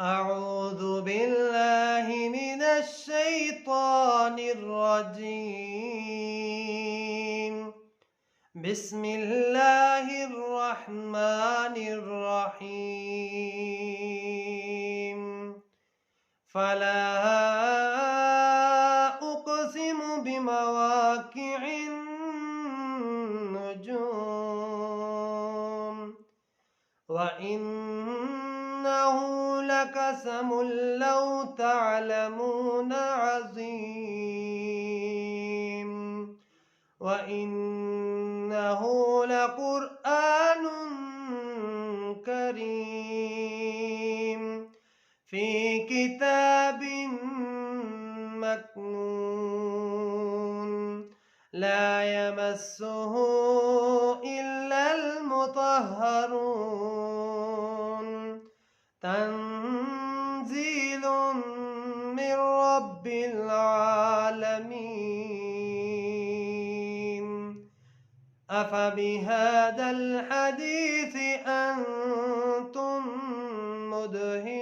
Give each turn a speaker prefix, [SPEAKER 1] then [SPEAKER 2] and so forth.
[SPEAKER 1] أعوذ بالله من الشيطان الرجيم. بسم الله الرحمن الرحيم. فلا أقسم بمواقع النجوم وإنه لقسم لو تعلمون عظيم وإنه لقرآن كريم في كتاب مكنون لا يمسه إلا المطهرون تنزيل من رب العالمين. أفبهذا الحديث أنتم مدهنون.